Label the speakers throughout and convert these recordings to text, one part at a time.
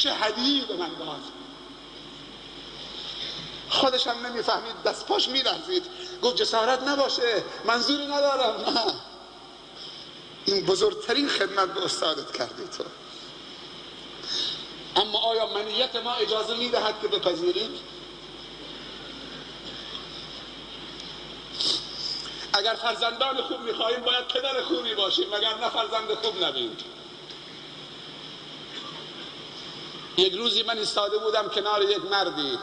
Speaker 1: چه هدیه‌ای به من داد. خودش هم نمیفهمید، دست پاش میلرزید. گفت جسارت نباشه، منظوری ندارم. نه، این بزرگترین خدمت به استادت کردی تو. اما آیا منیت ما اجازه میدهد که بپذیریم؟ اگر فرزندان خوب میخواهیم باید پدر خوبی باشیم، مگر نه فرزند خوب نبیم. یک روزی من ایستاده بودم کنار یک مردی.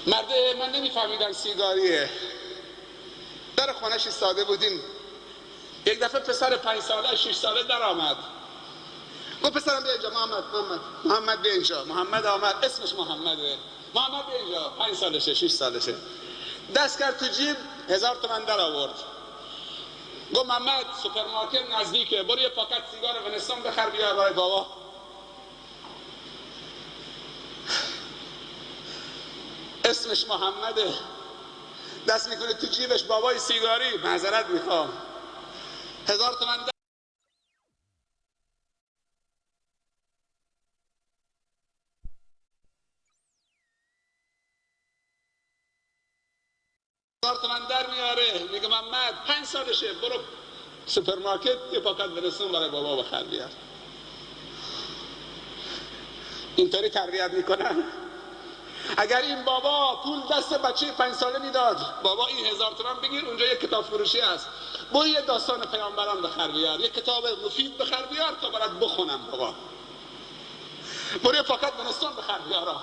Speaker 1: مرده من نمیفهمیدم سیگاریه. در خانهش ایستاده بودیم. یک دفعه پسر 5 ساله 6 ساله در آمد. گفت پسرم بیا اینجا. محمد بیا اینجا. محمد آمد، اسمش محمده. محمد بیا اینجا. 5 سالشه 6 سالشه. دست کرد تو جیب، 1000 تومان در آورد. گفت محمد سوپرمارکت نزدیکه، برو یه پاکت سیگار ونستون بخر بیار برای بابا. اسمش محمده. دست میکنه تو جیبش، بابای سیگاری، معذرت میخوام، 1000 تومان در 1000 تومان در میاره. میگه محمد 5 سالشه، برو سوپرمارکت یه پاکت ونستون برای بابا بخر بیار. اینطوری تربیت میکنن. اگر این بابا پول دست بچه 5 ساله میداد، بابا این 1000 تومان بگیر اونجا یک کتاب فروشی هست، برو یه داستان پیامبران بخر بیار، یک کتاب مفید بخر بیار تا برات بخونم بابا، برو یه پاکت ونستون بخر بیار.